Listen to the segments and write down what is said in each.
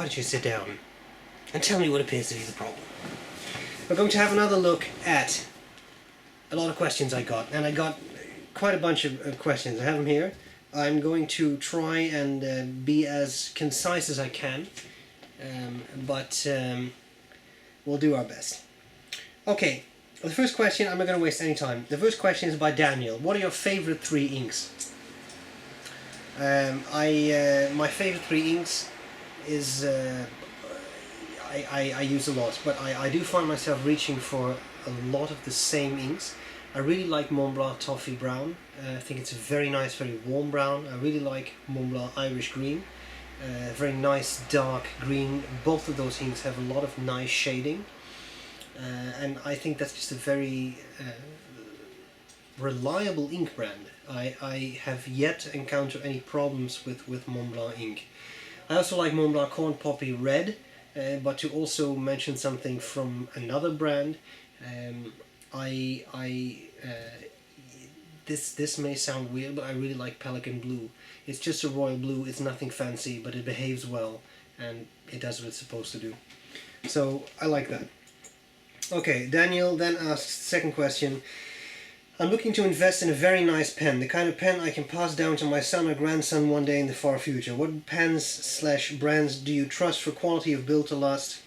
don't you sit down and tell me what appears to be the problem. We're going to have another look at a lot of questions I got, and I got quite a bunch of questions. I have them here. I'm going to try and be as concise as I can, but we'll do our best. Okay, the first question, I'm not going to waste any time. The first question is by Daniel. What are your favorite 3 inks? My favorite 3 inks is I use a lot, but I do find myself reaching for a lot of the same inks. I really like Mont Blanc Toffee Brown. I think it's a very nice, very warm brown. I really like Mont Blanc Irish Green. Very nice dark green. Both of those inks have a lot of nice shading. And I think that's just a very reliable ink brand. I have yet to encounter any problems with Mont Blanc ink. I also like Mont Blanc Corn Poppy Red, but to also mention something from another brand, this may sound weird, but I really like Pelican Blue. It's just a royal blue, it's nothing fancy, but it behaves well, and it does what it's supposed to do. So, I like that. Okay, Daniel then asks, second question, I'm looking to invest in a very nice pen, the kind of pen I can pass down to my son or grandson one day in the far future. What pens/brands do you trust for quality of build to last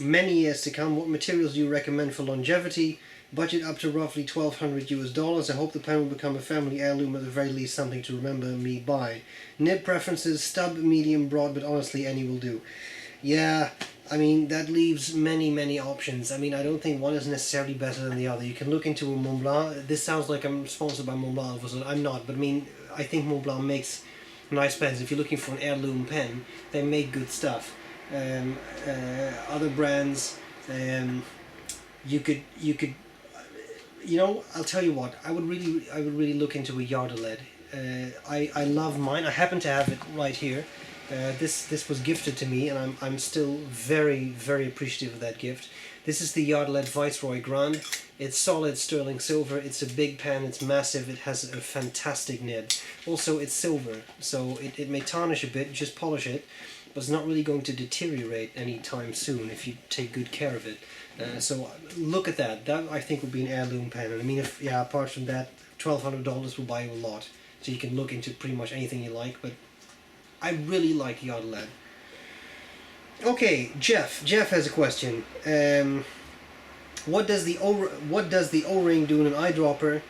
many years to come? What materials do you recommend for longevity? Budget up to roughly $1,200 US. I hope the pen will become a family heirloom, at the very least something to remember me by. Nib preferences, stub, medium, broad, but honestly any will do. Yeah, I mean, that leaves many options. I mean, I don't think one is necessarily better than the other. You can look into a Mont Blanc. This sounds like I'm sponsored by Mont Blanc, I'm not, but I mean, I think Mont Blanc makes nice pens. If you're looking for an heirloom pen, they make good stuff. Other brands, you could, you know, I'll tell you what, I would really look into a Yardeled. I love mine. I happen to have it right here. This was gifted to me, and I'm still very appreciative of that gift. This is the Yardeled Viceroy Grand. It's solid sterling silver. It's a big pen. It's massive. It has a fantastic nib. Also, it's silver, so it may tarnish a bit. Just polish it, but it's not really going to deteriorate anytime soon if you take good care of it. So look at that. That I think would be an heirloom pen. And I mean, if apart from that, $1,200 will buy you a lot. So you can look into pretty much anything you like. But I really like Yardeled. Okay, Jeff has a question. What does the O-ring do in an eyedropper?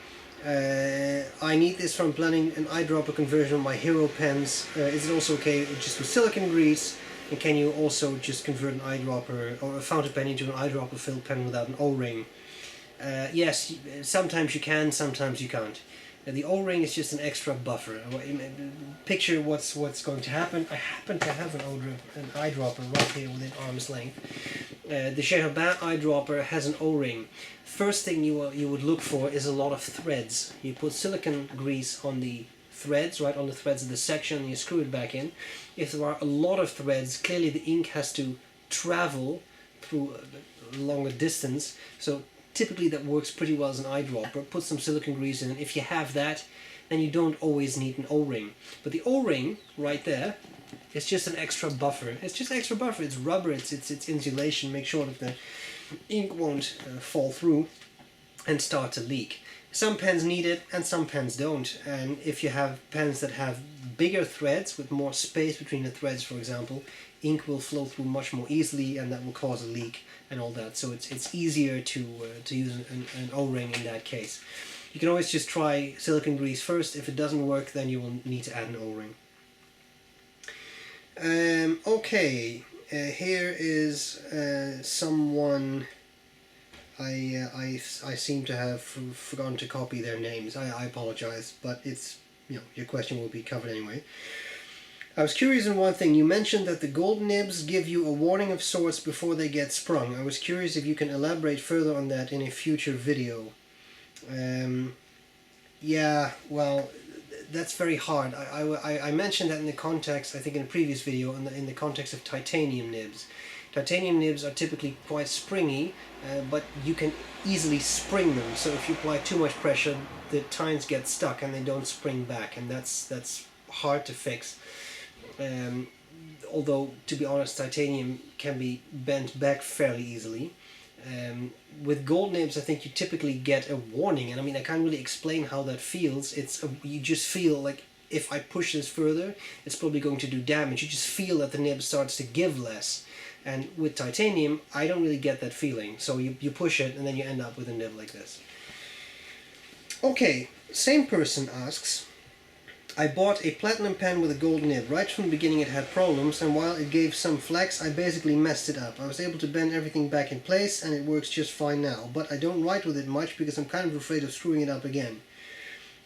I need this from planning an eyedropper conversion of my hero pens. Is it also okay just with silicone grease? And can you also just convert an eyedropper or a fountain pen into an eyedropper filled pen without an O-ring? Yes, sometimes you can, sometimes you can't. The O-ring is just an extra buffer. Picture what's going to happen. I happen to have an eyedropper right here within arm's length. The Cherubin eyedropper has an O-ring. First thing you would look for is a lot of threads. You put silicone grease on the threads, right on the threads of the section, and you screw it back in. If there are a lot of threads, clearly the ink has to travel through a longer distance. So typically that works pretty well as an eyedropper. Put some silicone grease in. If you have that, then you don't always need an O-ring. But the O-ring right there is just an extra buffer. It's just extra buffer. It's rubber. It's insulation. Make sure that the ink won't fall through and start to leak. Some pens need it and some pens don't. And if you have pens that have bigger threads with more space between the threads, for example, ink will flow through much more easily, and that will cause a leak and all that. So it's easier to use an O-ring in that case. You can always just try silicone grease first. If it doesn't work, then you will need to add an O-ring. Okay, here is someone. I seem to have forgotten to copy their names. I apologize, but it's, you know, your question will be covered anyway. I was curious in one thing. You mentioned that the gold nibs give you a warning of sorts before they get sprung. I was curious if you can elaborate further on that in a future video. Yeah, well, that's very hard. I mentioned that in the context, I think in a previous video, in the context of titanium nibs. Titanium nibs are typically quite springy, but you can easily spring them. So if you apply too much pressure, the tines get stuck and they don't spring back, and that's hard to fix. although to be honest, titanium can be bent back fairly easily. With gold nibs, I think you typically get a warning, and I mean, I can't really explain how that feels. You just feel like if I push this further, it's probably going to do damage. You just feel that the nib starts to give less. And with titanium, I don't really get that feeling. So you push it, and then you end up with a nib like this. Okay, same person asks, I bought a platinum pen with a gold nib. Right from the beginning it had problems, and while it gave some flex, I basically messed it up. I was able to bend everything back in place, and it works just fine now. But I don't write with it much because I'm kind of afraid of screwing it up again.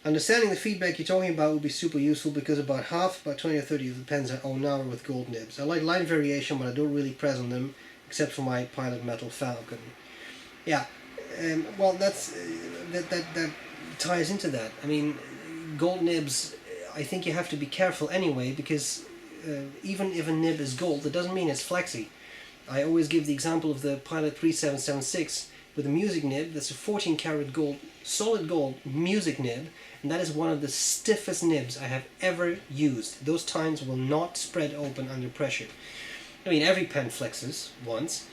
Understanding the feedback you're talking about would be super useful because about 20 or 30 of the pens I own now are with gold nibs. I like line variation, but I don't really press on them, except for my Pilot Metal Falcon. Yeah, well, that ties into that. I mean, gold nibs, I think you have to be careful anyway, because even if a nib is gold, that doesn't mean it's flexy. I always give the example of the Pilot 3776 with a music nib. That's a 14 karat gold, solid gold music nib, and that is one of the stiffest nibs I have ever used. Those tines will not spread open under pressure. I mean, every pen flexes once,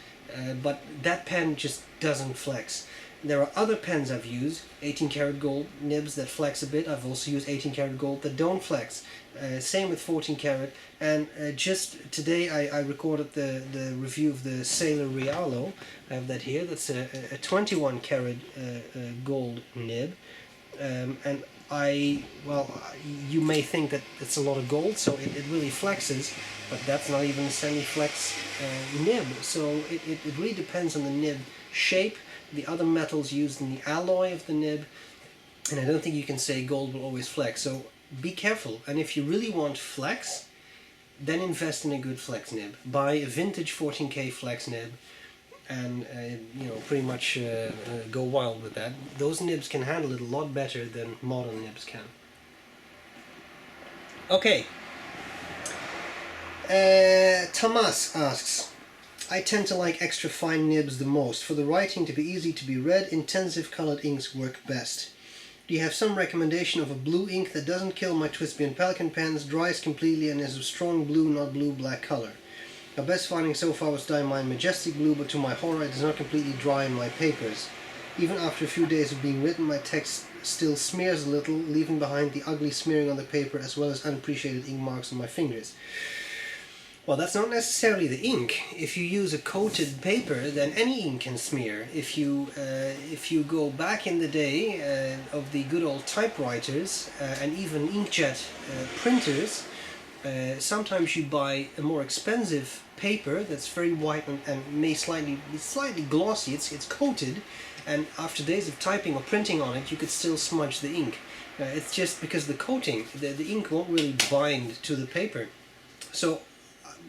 but that pen just doesn't flex. There are other pens I've used, 18 karat gold nibs that flex a bit. I've also used 18 karat gold that don't flex. Same with 14 karat. And just today I recorded the review of the Sailor Realo. I have that here. That's a 21 karat gold nib. And you may think that it's a lot of gold, so it really flexes, but that's not even a semi-flex nib. So it really depends on the nib shape, the other metals used in the alloy of the nib, and I don't think you can say gold will always flex. So be careful, and if you really want flex, then invest in a good flex nib. Buy a vintage 14K flex nib, and pretty much go wild with that. Those nibs can handle it a lot better than modern nibs can. Okay. Tomas asks, I tend to like extra fine nibs the most. For the writing to be easy to be read, intensive colored inks work best. Do you have some recommendation of a blue ink that doesn't kill my Twisby and Pelican pens, dries completely, and is a strong blue, not blue-black color? My best finding so far was Diamine Majestic Blue, but to my horror it does not completely dry in my papers. Even after a few days of being written, my text still smears a little, leaving behind the ugly smearing on the paper as well as unappreciated ink marks on my fingers. Well, that's not necessarily the ink. If you use a coated paper, then any ink can smear. If you go back in the day of the good old typewriters and even inkjet printers, sometimes you buy a more expensive paper that's very white and may slightly glossy. It's coated, and after days of typing or printing on it, you could still smudge the ink. It's just because the coating, the ink won't really bind to the paper. So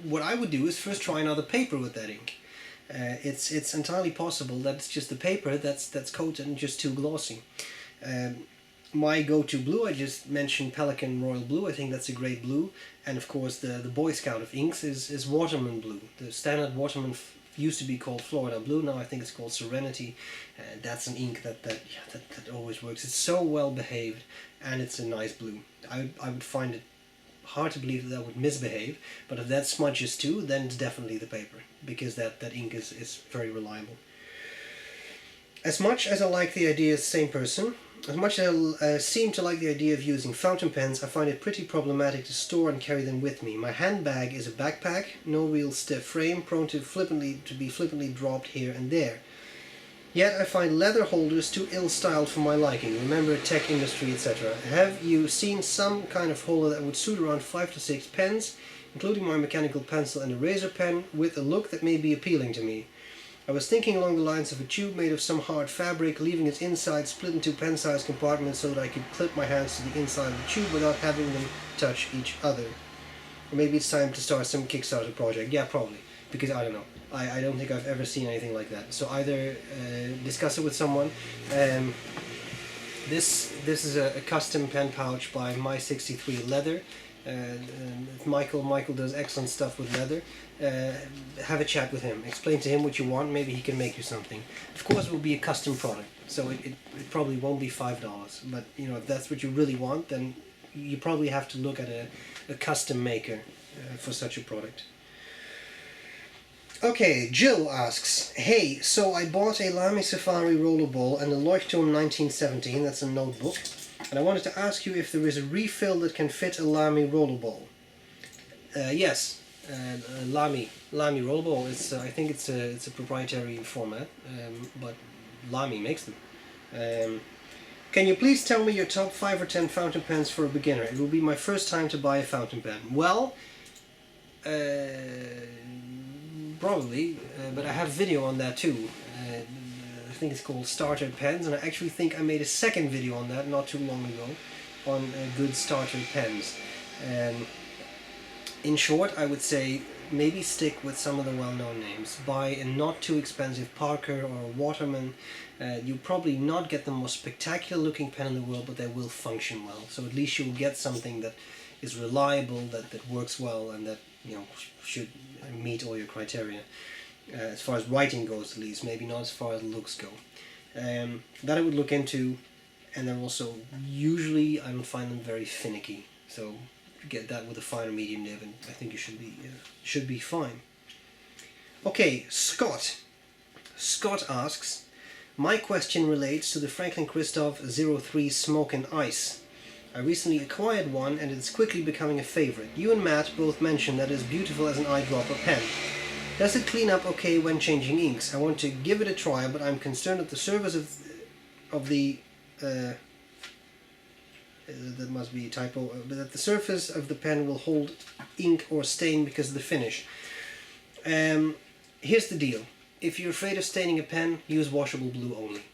what I would do is first try another paper with that ink. It's entirely possible that it's just the paper that's coated and just too glossy. My go-to blue, I just mentioned Pelikan Royal Blue. I think that's a great blue. And of course the Boy Scout of inks is Waterman Blue. The standard Waterman used to be called Florida Blue. Now I think it's called Serenity. That's an ink that always works. It's so well behaved, and it's a nice blue. I would find it hard to believe that would misbehave, but if that smudges too, then it's definitely the paper, because that ink is very reliable. As much as I like the idea, same person, as much as I seem to like the idea of using fountain pens, I find it pretty problematic to store and carry them with me. My handbag is a backpack, no real stiff frame, prone to be flippantly dropped here and there. Yet I find leather holders too ill-styled for my liking. Remember, tech industry, etc. Have you seen some kind of holder that would suit around 5 to 6 pens, including my mechanical pencil and a razor pen, with a look that may be appealing to me? I was thinking along the lines of a tube made of some hard fabric, leaving its inside split into pen-sized compartments so that I could clip my hands to the inside of the tube without having them touch each other. Or maybe it's time to start some Kickstarter project. Yeah, probably. Because I don't know. I don't think I've ever seen anything like that. So either discuss it with someone. This is a custom pen pouch by My63 Leather. Michael does excellent stuff with leather. Have a chat with him. Explain to him what you want. Maybe he can make you something. Of course, it will be a custom product, so it probably won't be $5. But if that's what you really want, then you probably have to look at a custom maker. for such a product. Okay, Jill asks, hey, so I bought a Lamy Safari rollerball and a Leuchtturm 1917, that's a notebook, and I wanted to ask you if there is a refill that can fit a Lamy rollerball. Yes, Lamy rollerball. I think it's a proprietary format, but Lamy makes them. Can you please tell me your top 5 or 10 fountain pens for a beginner? It will be my first time to buy a fountain pen. Well, probably, but I have a video on that too. I think it's called Starter Pens, and I actually think I made a second video on that not too long ago on good starter pens. In short, I would say maybe stick with some of the well-known names. Buy a not too expensive Parker or a Waterman. You'll probably not get the most spectacular looking pen in the world, but they will function well. So at least you'll get something that is reliable, that works well, and that should meet all your criteria. As far as writing goes, at least, maybe not as far as looks go. That I would look into, and they're also usually I don't find them very finicky. So get that with a fine or medium nib, and I think you should be fine. Okay, Scott. Scott asks, my question relates to the Franklin Christoph 03 Smoke and Ice. I recently acquired one and it's quickly becoming a favorite. You and Matt both mentioned that it is beautiful as an eyedropper pen. Does it clean up okay when changing inks? I want to give it a try, but I'm concerned that the surface of the that must be a typo, but that the surface of the pen will hold ink or stain because of the finish. Here's the deal. If you're afraid of staining a pen, use washable blue only.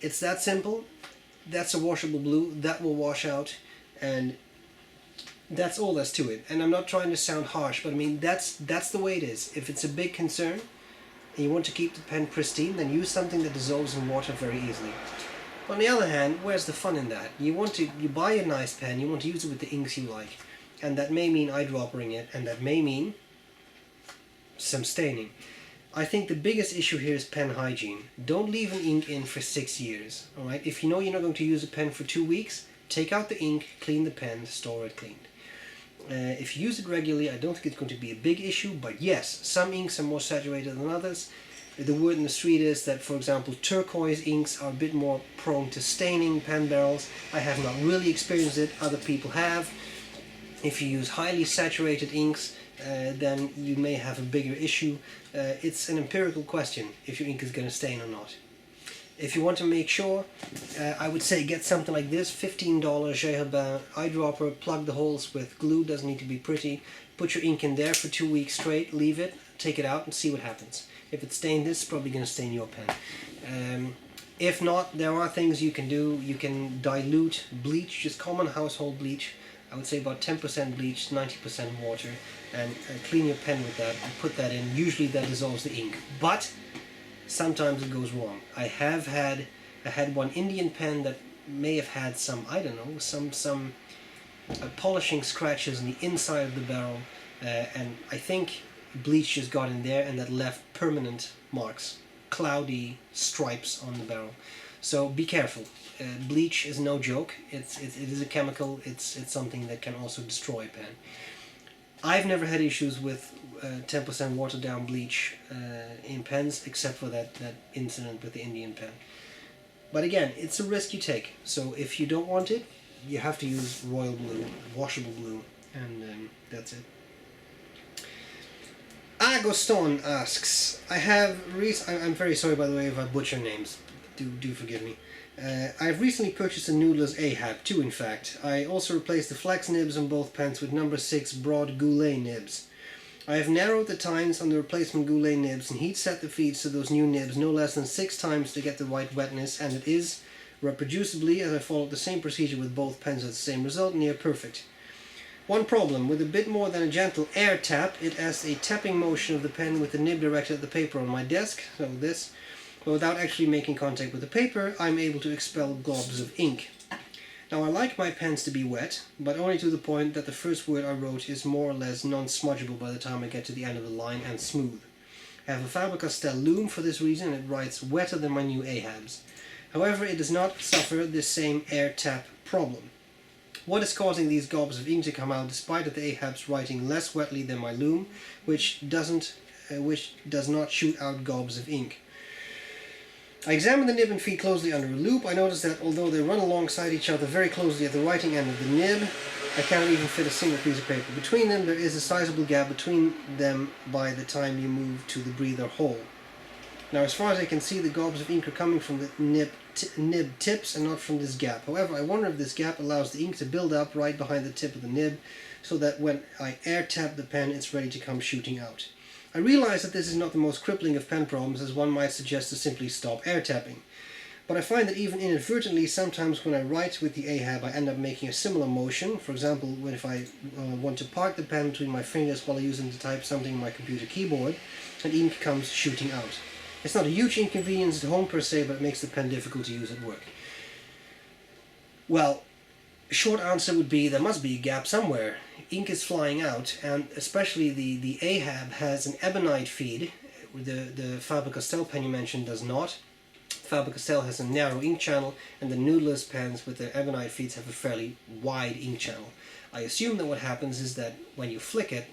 It's that simple. That's a washable blue. That will wash out, and that's all there's to it. And I'm not trying to sound harsh, but I mean that's the way it is. If it's a big concern and you want to keep the pen pristine, then use something that dissolves in water very easily. On the other hand, where's the fun in that? You buy a nice pen, you want to use it with the inks you like, and that may mean eyedroppering it, and that may mean some staining. I think the biggest issue here is pen hygiene. Don't leave an ink in for 6 years. All right? If you know you're not going to use a pen for 2 weeks, take out the ink, clean the pen, store it cleaned. If you use it regularly, I don't think it's going to be a big issue, but yes, some inks are more saturated than others. The word in the street is that, for example, turquoise inks are a bit more prone to staining pen barrels. I have not really experienced it, other people have. If you use highly saturated inks, then you may have a bigger issue. It's an empirical question if your ink is going to stain or not. If you want to make sure, I would say get something like this, $15 Heirloom eyedropper, plug the holes with glue, doesn't need to be pretty. Put your ink in there for 2 weeks straight, leave it, take it out and see what happens. If it's stained this, it's probably going to stain your pen. If not, there are things you can do. You can dilute bleach, just common household bleach. I would say about 10% bleach, 90% water, and clean your pen with that and put that in. Usually that dissolves the ink, but sometimes it goes wrong. I had one Indian pen that may have had some, I don't know, some polishing scratches on the inside of the barrel, and I think bleach just got in there and that left permanent marks, cloudy stripes on the barrel. So be careful. Bleach is no joke. It is a chemical. It's something that can also destroy a pen. I've never had issues with 10% watered down bleach in pens, except for that incident with the Indian pen. But again, it's a risk you take. So if you don't want it, you have to use royal blue, washable blue, and that's it. Agoston asks, I'm very sorry by the way if I butcher names, do forgive me. I've recently purchased a noodler's Ahab, 2 in fact. I also replaced the flex nibs on both pens with number 6 broad goulet nibs. I have narrowed the tines on the replacement goulet nibs and heat set the feeds to those new nibs no less than 6 times to get the right wetness, and it is, reproducibly, as I followed the same procedure with both pens at the same result, near perfect. One problem, with a bit more than a gentle air tap, it adds a tapping motion of the pen with the nib directed at the paper on my desk, so this, but without actually making contact with the paper, I'm able to expel globs of ink. Now I like my pens to be wet, but only to the point that the first word I wrote is more or less non-smudgeable by the time I get to the end of the line and smooth. I have a Faber-Castell Loom for this reason, and it writes wetter than my new Ahabs. However, it does not suffer this same air tap problem. What is causing these gobs of ink to come out despite that the Ahab's writing less wetly than my loom, which does not shoot out gobs of ink? I examined the nib and feed closely under a loupe. I noticed that although they run alongside each other very closely at the writing end of the nib, I cannot even fit a single piece of paper between them. There is a sizable gap between them by the time you move to the breather hole. Now, as far as I can see, the gobs of ink are coming from the nib tips and not from this gap. However, I wonder if this gap allows the ink to build up right behind the tip of the nib, so that when I air tap the pen, it's ready to come shooting out. I realize that this is not the most crippling of pen problems, as one might suggest to simply stop air tapping. But I find that even inadvertently, sometimes when I write with the Ahab, I end up making a similar motion. For example, if I want to park the pen between my fingers while I use them to type something on my computer keyboard, and ink comes shooting out. It's not a huge inconvenience at home per se, but it makes the pen difficult to use at work. Well, short answer would be there must be a gap somewhere. Ink is flying out, and especially the Ahab has an ebonite feed. The Faber-Castell pen you mentioned does not. Faber-Castell has a narrow ink channel, and the noodless pens with their ebonite feeds have a fairly wide ink channel. I assume that what happens is that when you flick it,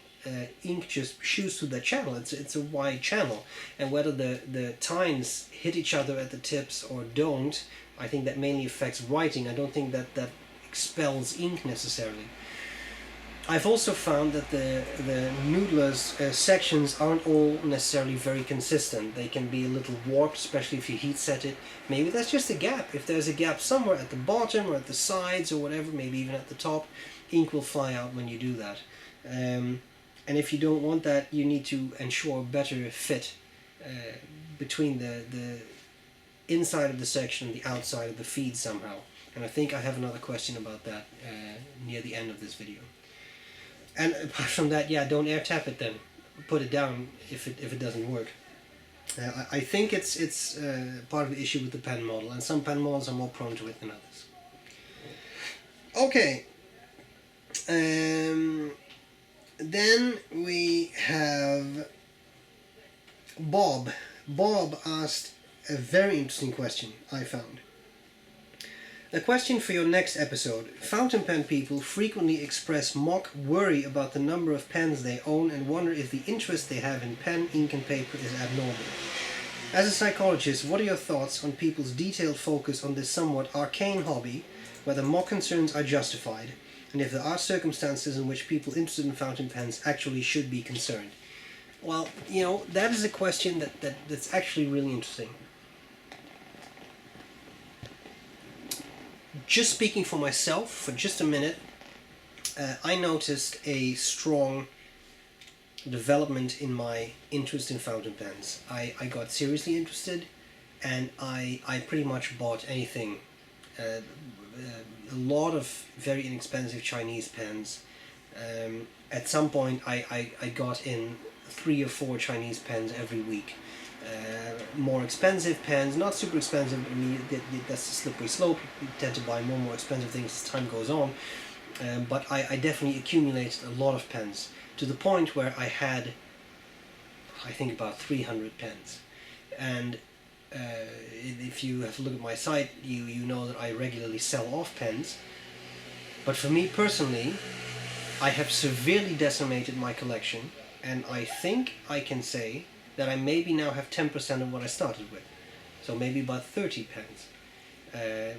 ink just shoots through that channel. It's a wide channel, and whether the tines hit each other at the tips or don't, I think that mainly affects writing. I don't think that expels ink necessarily. I've also found that the noodler's sections aren't all necessarily very consistent. They can be a little warped, especially if you heat set it. Maybe that's just a gap. If there's a gap somewhere at the bottom or at the sides or whatever, maybe even at the top, ink will fly out when you do that. And if you don't want that, you need to ensure a better fit between the inside of the section and the outside of the feed somehow. And I think I have another question about that near the end of this video. And apart from that, yeah, don't air tap it then. Put it down if it doesn't work. I think it's part of the issue with the pen model, and some pen models are more prone to it than others. Okay. Then we have Bob. Bob asked a very interesting question, I found. A question for your next episode. Fountain pen people frequently express mock worry about the number of pens they own and wonder if the interest they have in pen, ink and paper is abnormal. As a psychologist, what are your thoughts on people's detailed focus on this somewhat arcane hobby, whether mock concerns are justified, and if there are circumstances in which people interested in fountain pens actually should be concerned? Well, you know, that is a question that's actually really interesting. Just speaking for myself for just a minute, I noticed a strong development in my interest in fountain pens. I got seriously interested, and I pretty much bought anything. A lot of very inexpensive Chinese pens. At some point I got in 3 or 4 Chinese pens every week. More expensive pens, not super expensive. I mean, that's a slippery slope. You tend to buy more expensive things as time goes on. But I definitely accumulated a lot of pens, to the point where I had, I think, about 300 pens. And if you have to look at my site, you know that I regularly sell off pens. But for me personally, I have severely decimated my collection, and I think I can say that I maybe now have 10% of what I started with. So maybe about 30 pens,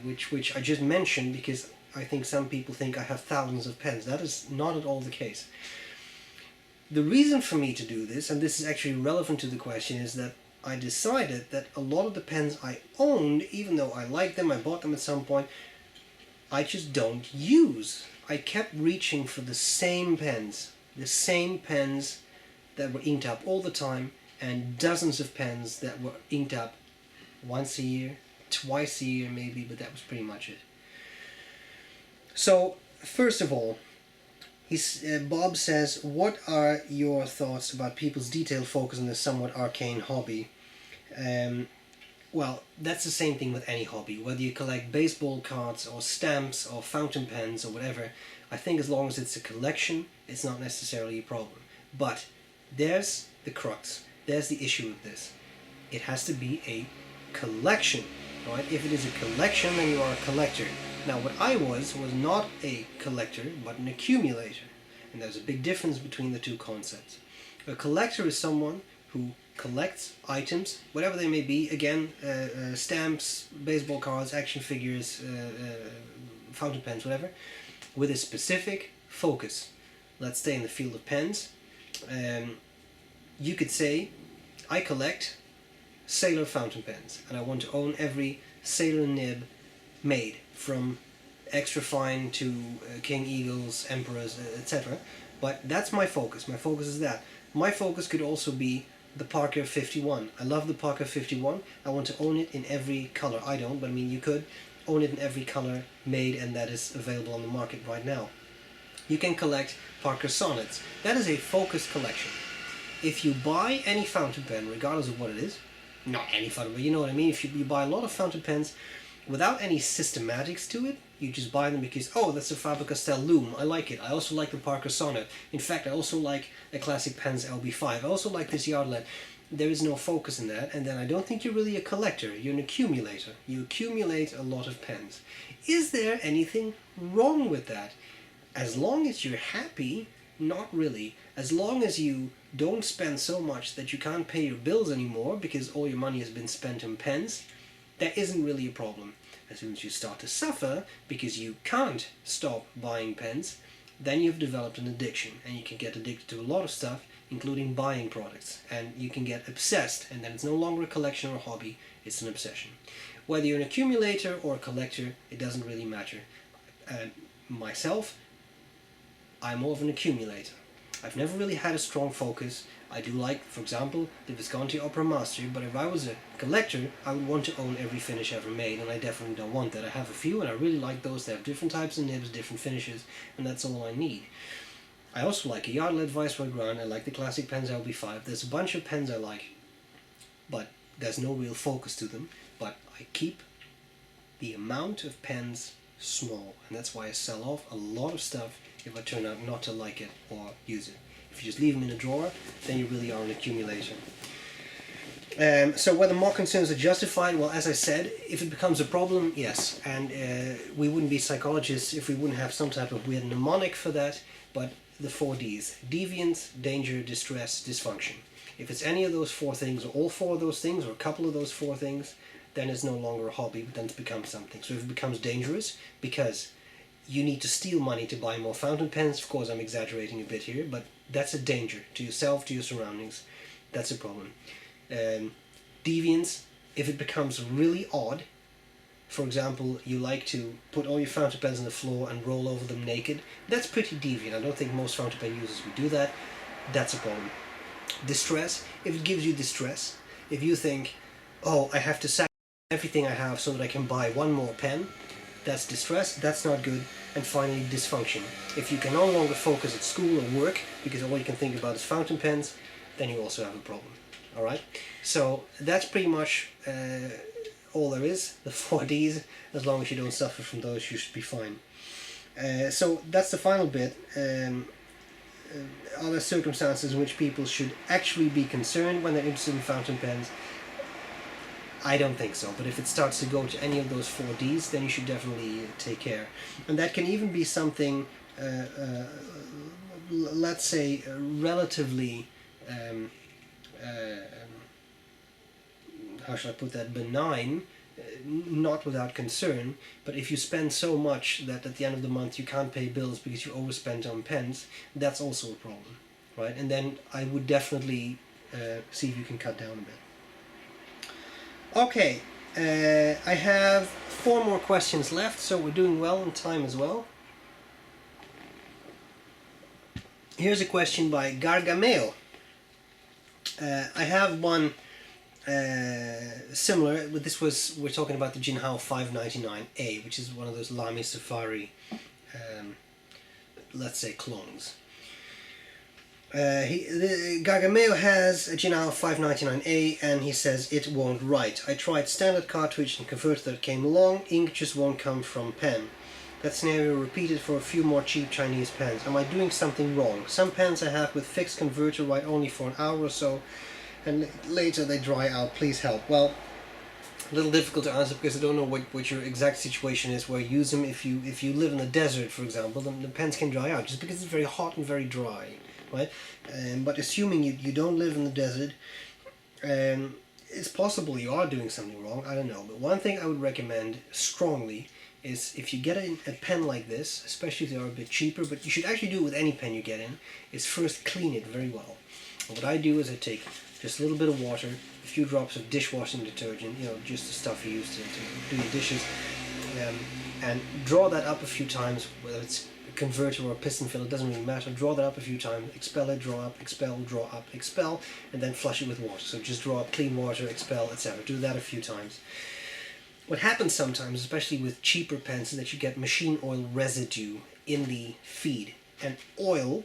which I just mentioned because I think some people think I have thousands of pens. That is not at all the case. The reason for me to do this, and this is actually relevant to the question, is that I decided that a lot of the pens I owned, even though I liked them, I bought them at some point, I just don't use. I kept reaching for the same pens that were inked up all the time, and dozens of pens that were inked up once a year, twice a year maybe, but that was pretty much it. So, first of all, Bob says, what are your thoughts about people's detailed focus on this somewhat arcane hobby? Well, that's the same thing with any hobby. Whether you collect baseball cards or stamps or fountain pens or whatever, I think as long as it's a collection, it's not necessarily a problem. But there's the crux. There's the issue with this. It has to be a collection, right? If it is a collection, then you are a collector. Now what I was not a collector, but an accumulator. And there's a big difference between the two concepts. A collector is someone who collects items, whatever they may be, again, stamps, baseball cards, action figures, fountain pens, whatever, with a specific focus. Let's stay in the field of pens. You could say, I collect sailor fountain pens, and I want to own every sailor nib made, from extra fine to king eagles, emperors, etc. But that's my focus. My focus is that. My focus could also be the Parker 51. I love the Parker 51. I want to own it in every color. I don't, but I mean you could own it in every color made and that is available on the market right now. You can collect Parker Sonnets. That is a focused collection. If you buy any fountain pen, regardless of what it is, not any fountain, but you know what I mean, if you buy a lot of fountain pens without any systematics to it, you just buy them because, oh, that's a Faber-Castell Loom, I like it. I also like the Parker Sonnet. In fact, I also like a Classic Pens LB5. I also like this Yardlet. There is no focus in that, and then I don't think you're really a collector. You're an accumulator. You accumulate a lot of pens. Is there anything wrong with that? As long as you're happy, not really. As long as you don't spend so much that you can't pay your bills anymore because all your money has been spent on pens, that isn't really a problem. As soon as you start to suffer because you can't stop buying pens, then you've developed an addiction, and you can get addicted to a lot of stuff, including buying products, and you can get obsessed, and then it's no longer a collection or a hobby, it's an obsession. Whether you're an accumulator or a collector, it doesn't really matter. Myself, I'm more of an accumulator. I've never really had a strong focus. I do like, for example, the Visconti Opera Master, but if I was a collector, I would want to own every finish ever made, and I definitely don't want that. I have a few, and I really like those. They have different types of nibs, different finishes, and that's all I need. I also like a Yardlet Viceroy Grand. I like the Classic Pens LB5. There's a bunch of pens I like, but there's no real focus to them. But I keep the amount of pens small, and that's why I sell off a lot of stuff if I turn out not to like it or use it. If you just leave them in a drawer, then you really are an accumulator. So whether more concerns are justified, well, as I said, if it becomes a problem, yes. And we wouldn't be psychologists if we wouldn't have some type of weird mnemonic for that, but the 4 Ds: deviance, danger, distress, dysfunction. If it's any of those 4 things, or all 4 of those things, or a couple of those 4 things, then it's no longer a hobby, but then it's become something. So if it becomes dangerous, because you need to steal money to buy more fountain pens, of course I'm exaggerating a bit here, but that's a danger to yourself, to your surroundings. That's a problem. Deviance, if it becomes really odd, for example, you like to put all your fountain pens on the floor and roll over them naked, that's pretty deviant. I don't think most fountain pen users would do that. That's a problem. Distress, if it gives you distress, if you think, oh, I have to sacrifice everything I have so that I can buy one more pen, that's distress, that's not good. And finally, dysfunction. If you can no longer focus at school or work because all you can think about is fountain pens, then you also have a problem. Alright? So that's pretty much all there is, the 4 Ds. As long as you don't suffer from those, you should be fine. So that's the final bit. Are there circumstances in which people should actually be concerned when they're interested in fountain pens? I don't think so, but if it starts to go to any of those 4 Ds, then you should definitely take care. And that can even be something, let's say, relatively, how should I put that, benign, not without concern, but if you spend so much that at the end of the month you can't pay bills because you overspent on pens, that's also a problem, right? And then I would definitely see if you can cut down a bit. Okay, I have 4 more questions left, so we're doing well in time as well. Here's a question by Gargamel. I have one similar, but we're talking about the Jinhao 599A, which is one of those Lamy Safari, let's say, clones. Gargamel has a Jinhao 599A and he says it won't write. I tried standard cartridge and converter that came along, ink just won't come from pen. That scenario repeated for a few more cheap Chinese pens. Am I doing something wrong? Some pens I have with fixed converter write only for an hour or so and later they dry out. Please help. Well, A little difficult to answer because I don't know what your exact situation is where you use them. If you live in the desert, for example, then the pens can dry out just because it's very hot and very dry, right? But assuming you don't live in the desert, it's possible you are doing something wrong. I don't know. But one thing I would recommend strongly is if you get a pen like this, especially if they are a bit cheaper, but you should actually do it with any pen you get in, is first clean it very well. And what I do is I take just a little bit of water, a few drops of dishwashing detergent, you know, just the stuff you use to do your dishes, and draw that up a few times, whether it's a converter or a piston filler, it doesn't really matter. Draw that up a few times, expel it, draw up, expel, draw up, expel, and then flush it with water. So just draw up clean water, expel, etc. Do that a few times. What happens sometimes, especially with cheaper pens, is that you get machine oil residue in the feed, and oil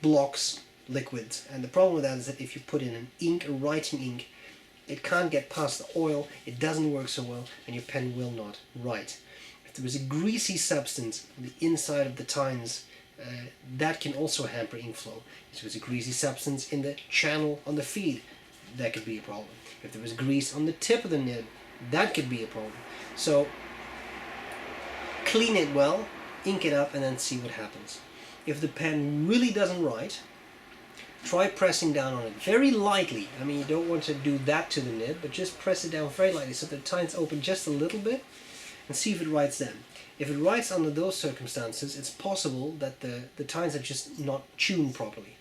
blocks liquids. And the problem with that is that if you put in an ink, a writing ink, it can't get past the oil, it doesn't work so well, and your pen will not write. If there is a greasy substance on the inside of the tines, that can also hamper ink flow. If there is a greasy substance in the channel on the feed, that could be a problem. If there is grease on the tip of the nib, that could be a problem. So clean it well, ink it up, and then see what happens. If the pen really doesn't write, try pressing down on it very lightly. I mean, you don't want to do that to the nib, but just press it down very lightly so the tines open just a little bit, and see if it writes then. If it writes under those circumstances, it's possible that the tines are just not tuned properly.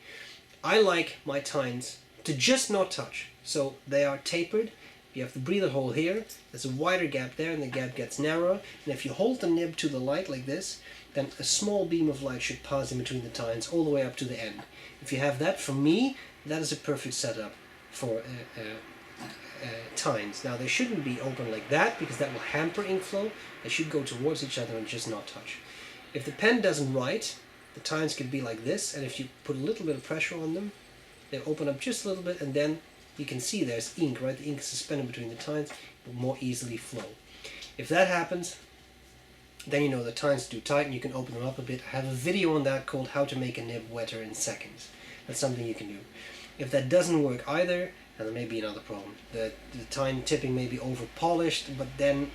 I like my tines to just not touch, so they are tapered. You have the breather hole here, there's a wider gap there, and the gap gets narrower, and if you hold the nib to the light like this, then a small beam of light should pass in between the tines all the way up to the end. If you have that, for me, that is a perfect setup for tines. Now they shouldn't be open like that because that will hamper ink flow. They should go towards each other and just not touch. If the pen doesn't write, the tines could be like this, and if you put a little bit of pressure on them, they open up just a little bit, and then you can see there's ink, right? The ink is suspended between the tines, it will more easily flow. If that happens, then you know the tines do tight and you can open them up a bit. I have a video on that called How to Make a Nib Wetter in Seconds. That's something you can do. If that doesn't work either, then there may be another problem. The tine tipping may be over polished, but then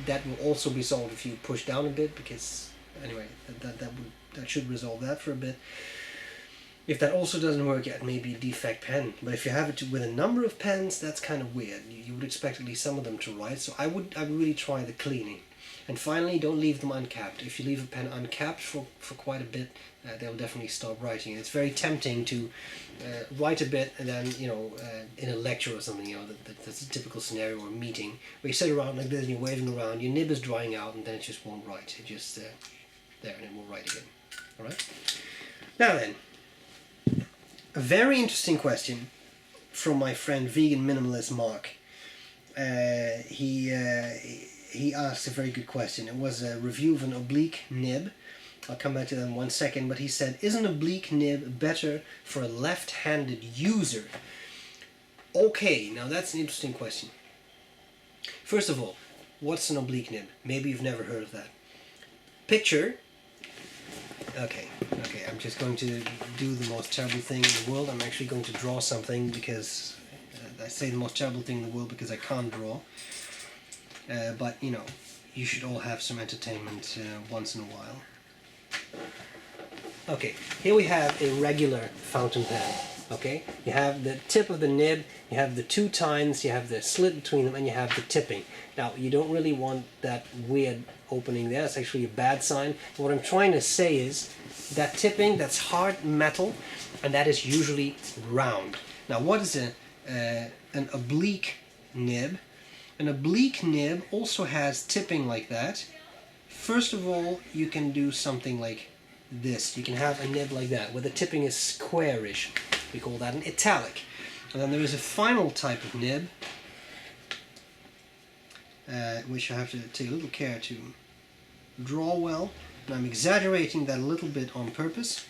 that will also be solved if you push down a bit, because anyway, that should resolve that for a bit. If that also doesn't work, it may be a defect pen. But if you have it with a number of pens, that's kind of weird. You would expect at least some of them to write. So I would really try the cleaning. And finally, don't leave them uncapped. If you leave a pen uncapped for quite a bit, they'll definitely stop writing. It's very tempting to write a bit and then, you know, in a lecture or something, you know, that's a typical scenario or a meeting, where you sit around like this and you're waving around, your nib is drying out, and then it just won't write. It just, there, and it won't write again. Alright? Now then, a very interesting question from my friend Vegan Minimalist Mark. He asked a very good question. It was a review of an oblique nib. I'll come back to that in 1 second, but he said, is an oblique nib better for a left-handed user? Okay, now that's an interesting question. First of all, what's an oblique nib? Maybe you've never heard of that. Picture. Okay, I'm just going to do the most terrible thing in the world. I'm actually going to draw something because I say the most terrible thing in the world because I can't draw. But, you know, you should all have some entertainment once in a while. Okay, here we have a regular fountain pen. Okay, you have the tip of the nib, you have the two tines, you have the slit between them, and you have the tipping. Now, you don't really want that weird opening there. It's actually a bad sign. What I'm trying to say is that tipping, that's hard metal, and that is usually round. Now, what is an oblique nib? An oblique nib also has tipping like that. First of all, you can do something like this. You can have a nib like that, where the tipping is squarish. We call that an italic. And then there is a final type of nib, which I have to take a little care to draw well. And I'm exaggerating that a little bit on purpose.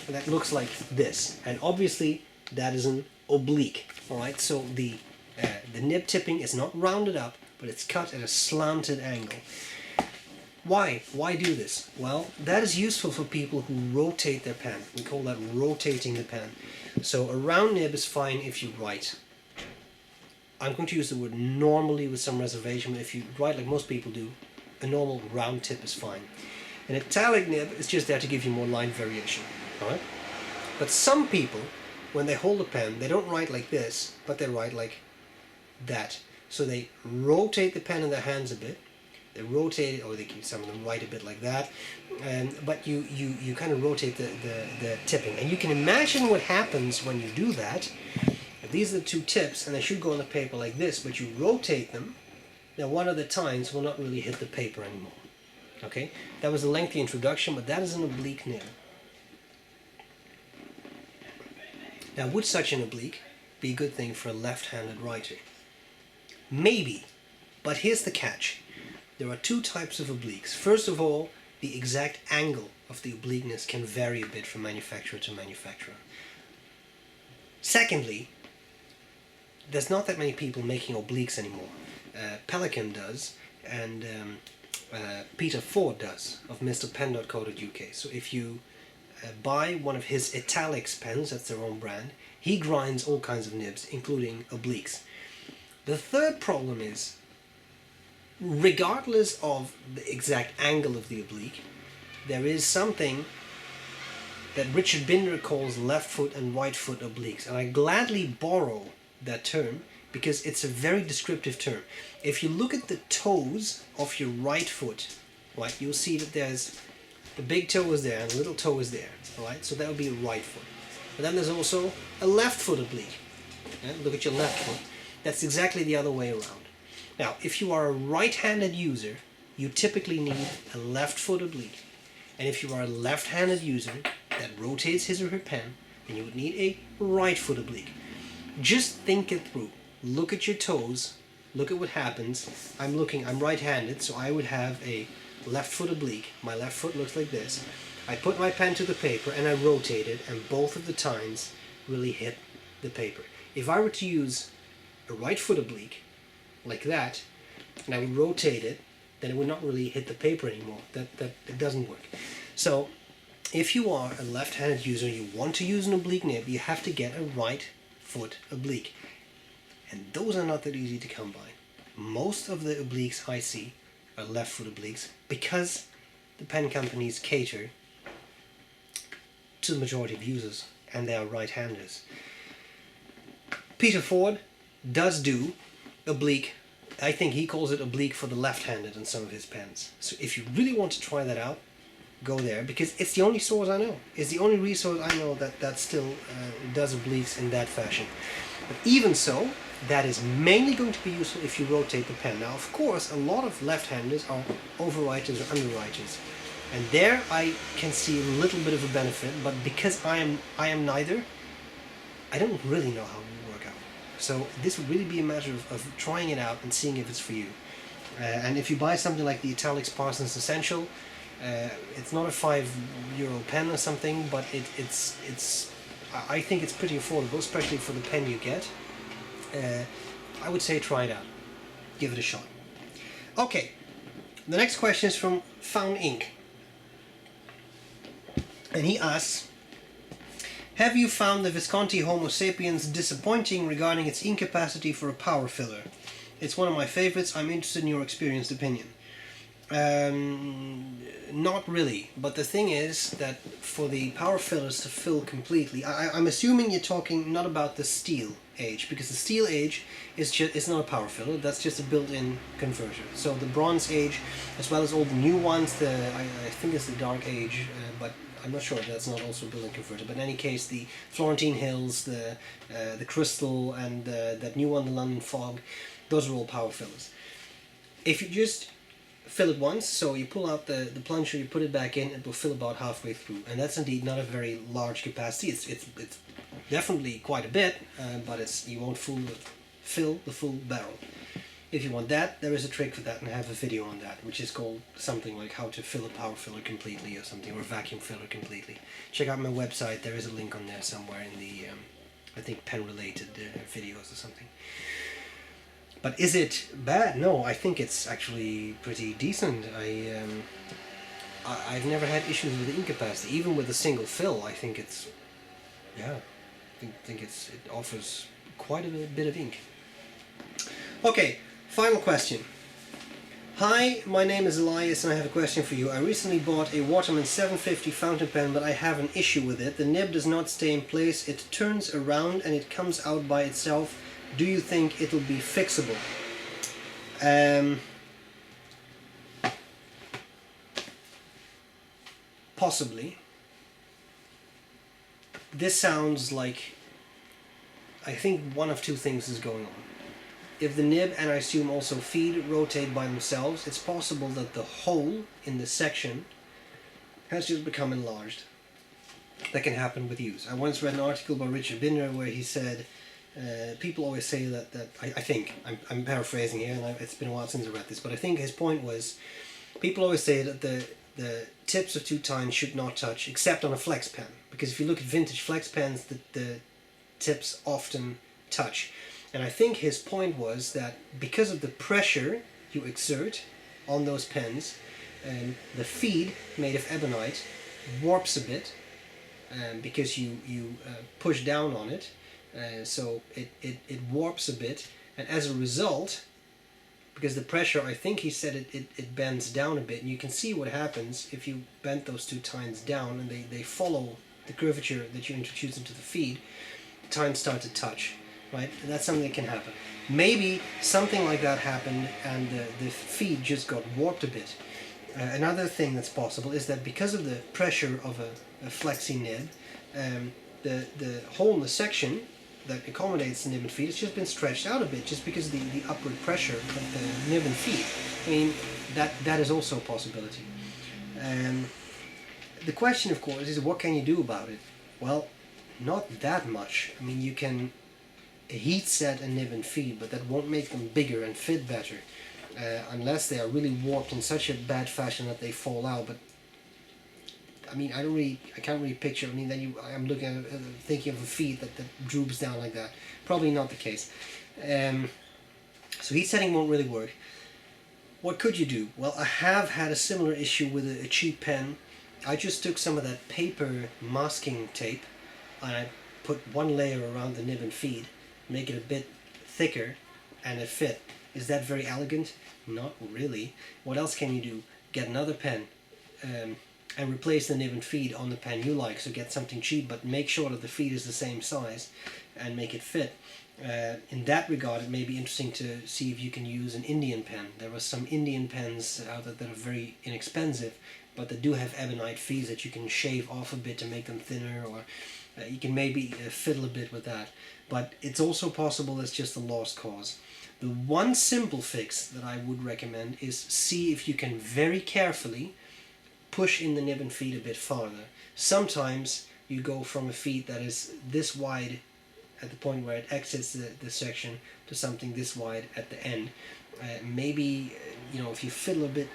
And that looks like this. And obviously, that is an oblique. Alright, so the nib tipping is not rounded up, but it's cut at a slanted angle. Why? Why do this? Well, that is useful for people who rotate their pen. We call that rotating the pen. So a round nib is fine if you write. I'm going to use the word normally with some reservation, but if you write like most people do, a normal round tip is fine. An italic nib is just there to give you more line variation. Alright? But some people, when they hold a pen, they don't write like this, but they write like that. So they rotate the pen in their hands a bit. They rotate it, or some of them write a bit like that. But you kind of rotate the tipping. And you can imagine what happens when you do that. If these are the two tips, and they should go on the paper like this, but you rotate them, then one of the tines will not really hit the paper anymore. Okay? That was a lengthy introduction, but that is an oblique nib. Now, would such an oblique be a good thing for a left-handed writer? Maybe, but here's the catch. There are two types of obliques. First of all, the exact angle of the obliqueness can vary a bit from manufacturer to manufacturer. Secondly, there's not that many people making obliques anymore. Pelican does, and Peter Ford does, of mrpen.co.uk. So if you buy one of his italics pens, that's their own brand, he grinds all kinds of nibs, including obliques. The third problem is, regardless of the exact angle of the oblique, there is something that Richard Binder calls left foot and right foot obliques. And I gladly borrow that term because it's a very descriptive term. If you look at the toes of your right foot, right, you'll see that there's the big toe is there and the little toe is there. Alright, so that would be a right foot. But then there's also a left foot oblique. Yeah? Look at your left foot. That's exactly the other way around. Now, if you are a right-handed user, you typically need a left foot oblique. And if you are a left-handed user that rotates his or her pen, then you would need a right foot oblique. Just think it through. Look at your toes. Look at what happens. I'm right-handed, so I would have a left foot oblique. My left foot looks like this. I put my pen to the paper and I rotate it, and both of the tines really hit the paper. If I were to use a right foot oblique, like that, and I would rotate it, then it would not really hit the paper anymore. That it doesn't work. So if you are a left-handed user, you want to use an oblique nib, you have to get a right foot oblique. And those are not that easy to come by. Most of the obliques I see are left foot obliques because the pen companies cater to the majority of users and they are right-handers. Peter Ford does do oblique. I think he calls it oblique for the left-handed in some of his pens. So if you really want to try that out, go there, because it's the only source I know. It's the only resource I know that still does obliques in that fashion. But even so, that is mainly going to be useful if you rotate the pen. Now, of course, a lot of left-handers are overwriters or underwriters, and there I can see a little bit of a benefit. But because I am neither, I don't really know how it will work out. So this would really be a matter of trying it out and seeing if it's for you. And if you buy something like the Italics Parsons Essential, it's not a €5 pen or something, but I think it's pretty affordable, especially for the pen you get. I would say try it out. Give it a shot. Okay, the next question is from Found Ink. And he asks, have you found the Visconti Homo Sapiens disappointing regarding its incapacity for a power filler? It's one of my favorites. I'm interested in your experienced opinion. Not really, but the thing is that for the power fillers to fill completely, I'm assuming you're talking not about the steel age, because the steel age is not a power filler, that's just a built-in converter. So the bronze age, as well as all the new ones, I think it's the dark age, but I'm not sure if that's not also a built-in converter. But in any case, the Florentine Hills, the Crystal, and that new one, the London Fog, those are all power fillers. If you just fill it once, so you pull out the plunger, you put it back in, it will fill about halfway through, and that's indeed not a very large capacity. It's definitely quite a bit, but you won't fill the full barrel. If you want that, there is a trick for that, and I have a video on that, which is called something like how to fill a power filler completely or something, or a vacuum filler completely. Check out my website, there is a link on there somewhere in the I think pen related videos or something. But is it bad? No, I think it's actually pretty decent. I've never had issues with the ink capacity. Even with a single fill, I think it's, yeah, I think it offers quite a bit of ink. Okay, final question. Hi, my name is Elias and I have a question for you. I recently bought a Waterman 750 fountain pen, but I have an issue with it. The nib does not stay in place, it turns around and it comes out by itself. Do you think it'll be fixable? Possibly. This sounds like, I think one of two things is going on. If the nib, and I assume also feed, rotate by themselves, it's possible that the hole in the section has just become enlarged. That can happen with use. I once read an article by Richard Binder where he said, people always say that I think, I'm paraphrasing here, and it's been a while since I read this, but I think his point was, people always say that the tips of 2 tines should not touch, except on a flex pen. Because if you look at vintage flex pens, the tips often touch. And I think his point was that because of the pressure you exert on those pens, the feed made of ebonite warps a bit because you push down on it, so it warps a bit, and as a result, because the pressure, I think he said it bends down a bit, and you can see what happens if you bend those 2 tines down and they follow the curvature that you introduce into the feed. Tines start to touch. Right, and that's something that can happen. Maybe something like that happened and the feed just got warped a bit. Another thing that's possible is that because of the pressure of a flexi nib, the hole in the section that accommodates the nib and feed has just been stretched out a bit, just because of the upward pressure of the nib and feed. I mean, that is also a possibility. The question, of course, is what can you do about it? Well, not that much. I mean, you can heat set a nib and feed, but that won't make them bigger and fit better, unless they are really warped in such a bad fashion that they fall out. But I mean, I can't really picture. I mean, then I'm looking at thinking of a feed that droops down like that. Probably not the case. So heat setting won't really work. What could you do? Well, I have had a similar issue with a cheap pen. I just took some of that paper masking tape and I put 1 layer around the nib and feed, make it a bit thicker, and it fit. Is that very elegant? Not really. What else can you do? Get another pen and replace the nib and feed on the pen you like. So get something cheap, but make sure that the feed is the same size and make it fit. In that regard, it may be interesting to see if you can use an Indian pen. There are some Indian pens out there that are very inexpensive, but they do have ebonite feeds that you can shave off a bit to make them thinner, or you can maybe fiddle a bit with that. But it's also possible it's just a lost cause. The one simple fix that I would recommend is see if you can very carefully push in the nib and feed a bit farther. Sometimes you go from a feed that is this wide at the point where it exits the section to something this wide at the end. Maybe, if you fiddle a bit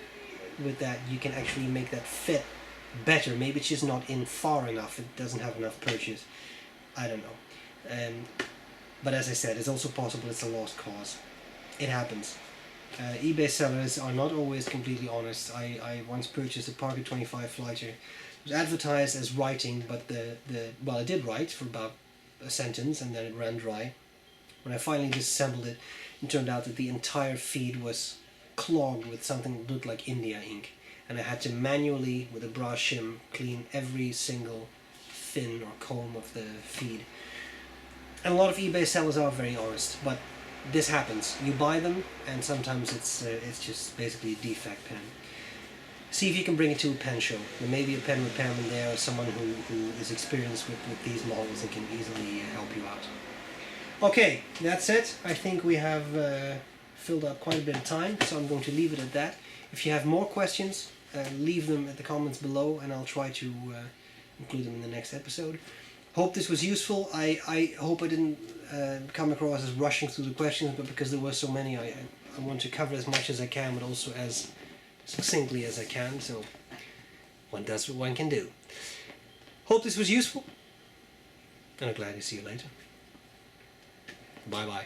with that, you can actually make that fit better. Maybe it's just not in far enough, it doesn't have enough purchase. I don't know. But as I said, it's also possible it's a lost cause. It happens. eBay sellers are not always completely honest. I once purchased a Parker 25 Flighter. It was advertised as writing, but well, it did write for about a sentence and then it ran dry. When I finally disassembled it, it turned out that the entire feed was clogged with something that looked like India ink, and I had to manually, with a brass shim, clean every single fin or comb of the feed. And a lot of eBay sellers are very honest, but this happens. You buy them, and sometimes it's just basically a defect pen. See if you can bring it to a pen show. There may be a pen repairman there, or someone who is experienced with these models and can easily help you out. Okay, that's it. I think we have filled up quite a bit of time, so I'm going to leave it at that. If you have more questions, leave them at the comments below, and I'll try to include them in the next episode. Hope this was useful. I hope I didn't come across as rushing through the questions, but because there were so many, I want to cover as much as I can, but also as succinctly as I can, so one does what one can do. Hope this was useful, and I'm glad to see you later. Bye bye.